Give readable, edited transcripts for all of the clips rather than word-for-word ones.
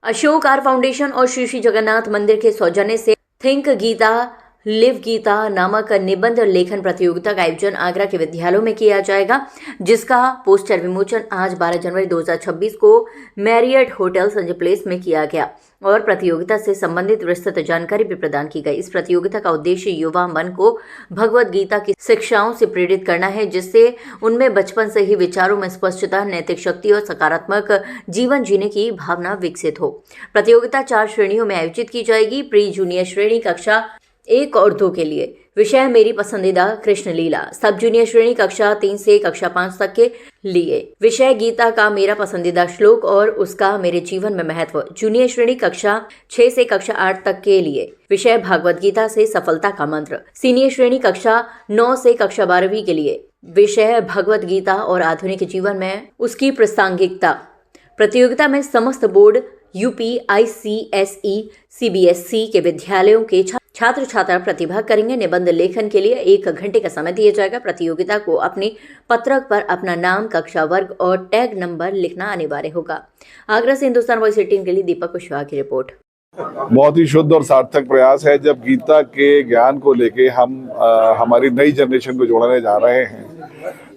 Ashok are foundation और श्री श्री जगन्नाथ मंदिर के सौजन्य से थिंक गीता लिव गीता नामक निबंध लेखन प्रतियोगिता का आयोजन आगरा के विद्यालयों में किया जाएगा, जिसका पोस्टर विमोचन आज 12 जनवरी 2026 को मैरियट होटल संजय प्लेस में किया गया और प्रतियोगिता से संबंधित विस्तृत जानकारी भी प्रदान की गई। इस प्रतियोगिता का उद्देश्य युवा मन को भगवत गीता की शिक्षाओं से प्रेरित करना है, जिससे उनमें बचपन से ही विचारों में स्पष्टता, नैतिक शक्ति और सकारात्मक जीवन जीने की भावना विकसित हो। प्रतियोगिता 4 श्रेणियों में आयोजित की जाएगी। प्री जूनियर श्रेणी कक्षा 1 और 2 के लिए विषय मेरी पसंदीदा कृष्ण लीला। सब जूनियर श्रेणी कक्षा 3 से कक्षा 5 तक के लिए विषय गीता का मेरा पसंदीदा श्लोक और उसका मेरे जीवन में महत्व। जूनियर श्रेणी कक्षा 6 से कक्षा 8 तक के लिए विषय भगवत गीता से सफलता का मंत्र। सीनियर श्रेणी कक्षा 9 से कक्षा 12वीं के लिए विषय भगवत गीता और आधुनिक जीवन में उसकी प्रासंगिकता। प्रतियोगिता में समस्त बोर्ड, यूपी, ICSE, CBSE के विद्यालयों के छात्र छात्रा प्रतिभाग करेंगे। निबंध लेखन के लिए 1 घंटे का समय दिया जाएगा। प्रतियोगिता को अपने पत्रक पर अपना नाम, कक्षा, वर्ग और टैग नंबर लिखना अनिवार्य होगा। आगरा से हिंदुस्तान वॉइस 18 के लिए दीपक कुशवाहा की रिपोर्ट। बहुत ही शुद्ध और सार्थक प्रयास है जब गीता के ज्ञान को लेके हम हमारी नई जनरेशन को जोड़ने जा रहे हैं।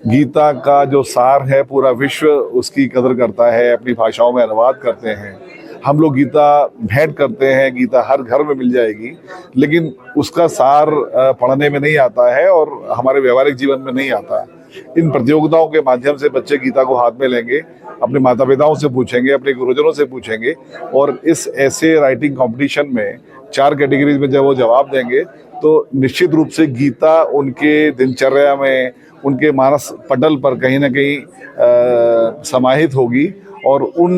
गीता का जो सार है पूरा विश्व उसकी कदर करता है, अपनी भाषाओं में अनुवाद करते हैं। हम लोग गीता भेंट करते हैं, गीता हर घर में मिल जाएगी, लेकिन उसका सार पढ़ने में नहीं आता है और हमारे व्यवहारिक जीवन में नहीं आता। इन प्रतियोगिताओं के माध्यम से बच्चे गीता को हाथ में लेंगे, अपने माता पिताओं से पूछेंगे, अपने गुरुजनों से पूछेंगे और इस ऐसे राइटिंग कंपटीशन में 4 कैटेगरीज में जब वो जवाब देंगे तो निश्चित रूप से गीता उनके दिनचर्या में, उनके मानस पटल पर कहीं ना कहीं समाहित होगी और उन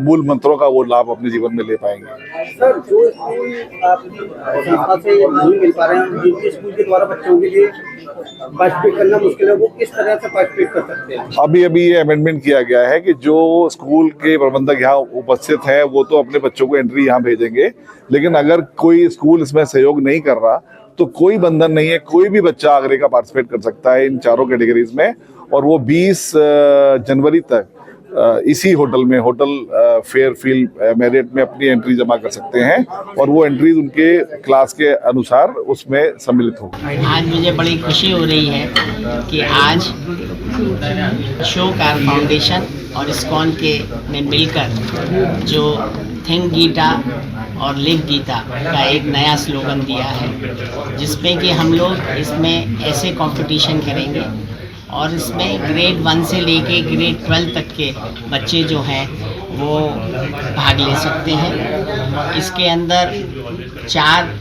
मूल मंत्रों का वो लाभ अपने जीवन में ले पाएंगे। सर, जो स्कूल आप संस्था से नहीं मिल पा रहे हैं, जिनके स्कूल के द्वारा बच्चों के लिए पार्टिसिपेट करना मुश्किल है, वो किस तरह से पार्टिसिपेट कर सकते हैं? अभी ये अमेंडमेंट किया गया है कि जो स्कूल के प्रबंधक यहाँ उपस्थित हैं वो तो अपने बच्चों को एंट्री यहाँ भेजेंगे, लेकिन अगर कोई स्कूल इसमें सहयोग नहीं कर रहा तो कोई बंधन नहीं है, कोई भी बच्चा आगरे का पार्टिसिपेट कर सकता है इन 4 कैटेगरीज में और वो 20 जनवरी तक इसी होटल में, होटल फेयरफील्ड मैरियट में अपनी एंट्री जमा कर सकते हैं और वो एंट्री उनके क्लास के अनुसार उसमें सम्मिलित होगी। आज मुझे बड़ी खुशी हो रही है कि आज अशोक आर फाउंडेशन और इस्कॉन के ने मिलकर जो थिंक गीता और लिव गीता का एक नया स्लोगन दिया है, जिसमें कि हम लोग इसमें ऐसे कंपटीशन करेंगे और इसमें ग्रेड 1 से लेके ग्रेड 12 तक के बच्चे जो हैं वो भाग ले सकते हैं। इसके अंदर 4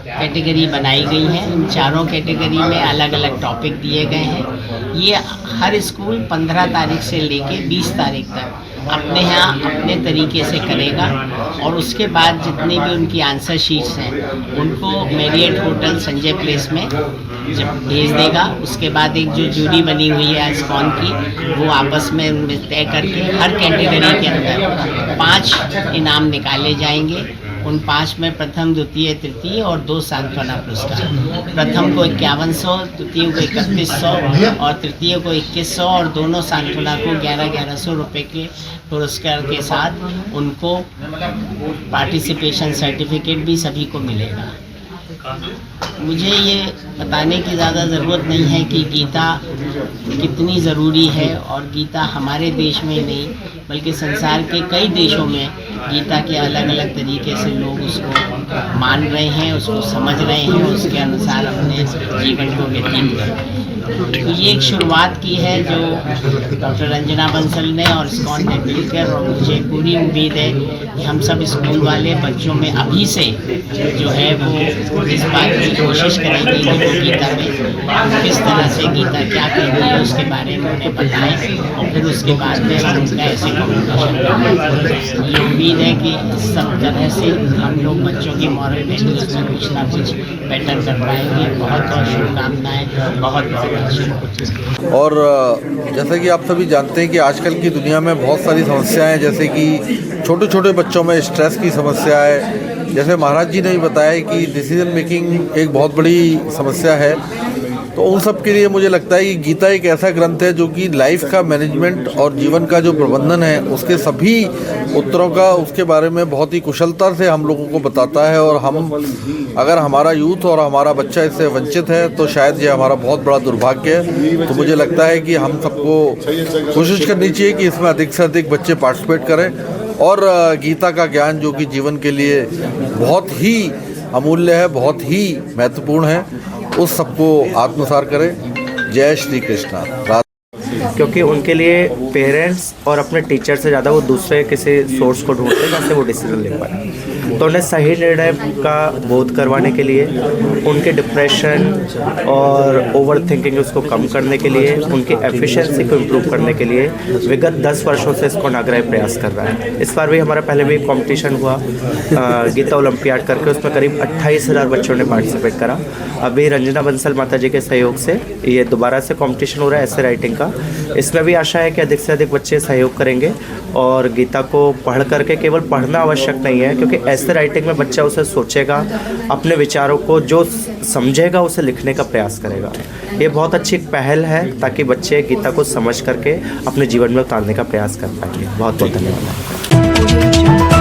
कैटेगरी बनाई गई हैं। इन चारों कैटेगरी में अलग अलग टॉपिक दिए गए हैं। ये हर स्कूल 15 तारीख से लेके 20 तारीख तक अपने यहाँ अपने तरीके से करेगा और उसके बाद जितनी भी उनकी आंसर शीट्स हैं उनको मैरियट होटल संजय प्लेस में जब भेज देगा, उसके बाद एक जो जूरी बनी हुई है इस्कॉन की, वो आपस में तय करके हर कैटेगरी के अंदर 5 इनाम निकाले जाएंगे। उन 5 में प्रथम, द्वितीय, तृतीय और 2 सांत्वना पुरस्कार। प्रथम को 5100, द्वितीय को 3100 और तृतीय को 2100 और दोनों सांत्वना को 1100 रुपये के पुरस्कार के साथ उनको पार्टिसिपेशन सर्टिफिकेट भी सभी को मिलेगा। मुझे ये बताने की ज़्यादा ज़रूरत नहीं है कि गीता कितनी ज़रूरी है और गीता हमारे देश में नहीं बल्कि संसार के कई देशों में गीता के अलग अलग तरीके से लोग उसको मान रहे हैं, उसको समझ रहे हैं, उसके अनुसार अपने जीवन को व्यतीत कर रहे हैं। तो ये एक शुरुआत की है जो डॉक्टर रंजना बंसल ने और इस्कॉन ने मिलकर, और मुझे पूरी उम्मीद है कि हम सब स्कूल वाले बच्चों में अभी से जो है वो इस बात की कोशिश करेंगे कि वो गीता में किस तरह से गीता क्या कहती है उसके बारे में उन्हें बताएं और फिर उसके बाद में हम उनका ऐसे कम्युनिकेशन। ये उम्मीद है कि इस सब तरह से हम लोग बच्चों की मॉरल वैल्यूज में कुछ ना कुछ बेटर कर पाएंगे। बहुत बहुत शुभकामनाएँ, बहुत बहुत। और जैसा कि आप सभी जानते हैं कि आजकल की दुनिया में बहुत सारी समस्याएं हैं, जैसे कि छोटे छोटे बच्चों में स्ट्रेस की समस्या है। जैसे महाराज जी ने भी बताया कि डिसीजन मेकिंग एक बहुत बड़ी समस्या है तो उन सब के लिए मुझे लगता है कि गीता एक ऐसा ग्रंथ है जो कि लाइफ का मैनेजमेंट और जीवन का जो प्रबंधन है उसके सभी उत्तरों का उसके बारे में बहुत ही कुशलता से हम लोगों को बताता है। और हम अगर हमारा यूथ और हमारा बच्चा इससे वंचित है तो शायद ये हमारा बहुत बड़ा दुर्भाग्य है। तो मुझे लगता है कि हम सबको कोशिश करनी चाहिए कि इसमें अधिक से अधिक बच्चे पार्टिसिपेट करें और गीता का ज्ञान जो कि जीवन के लिए बहुत ही अमूल्य है, बहुत ही महत्वपूर्ण है, उस सबको आत्मसात करें। जय श्री कृष्णा। क्योंकि उनके लिए पेरेंट्स और अपने टीचर से ज़्यादा वो दूसरे किसी सोर्स को ढूंढते हैं जहाँ से वो डिसीजन ले पाए। तो उन्हें सही निर्णय का बोध करवाने के लिए, उनके डिप्रेशन और ओवर थिंकिंग उसको कम करने के लिए, उनकी एफिशिएंसी को इम्प्रूव करने के लिए विगत 10 वर्षों से इसको नागराय प्रयास कर रहा है। इस बार भी हमारा पहले भी कंपटीशन हुआ गीता ओलंपियाड करके, उसमें करीब 28,000 बच्चों ने पार्टिसिपेट करा। अभी रंजना बंसल माता जी के सहयोग से ये दोबारा से कंपटीशन हो रहा है ऐसे राइटिंग का। इसमें भी आशा है कि अधिक से अधिक बच्चे सहयोग करेंगे और गीता को पढ़ करके केवल पढ़ना आवश्यक नहीं है, क्योंकि ऐसे राइटिंग में बच्चा उसे सोचेगा, अपने विचारों को जो समझेगा उसे लिखने का प्रयास करेगा। ये बहुत अच्छी पहल है ताकि बच्चे गीता को समझ करके अपने जीवन में उतारने का प्रयास कर पाएंगे। बहुत बहुत धन्यवाद।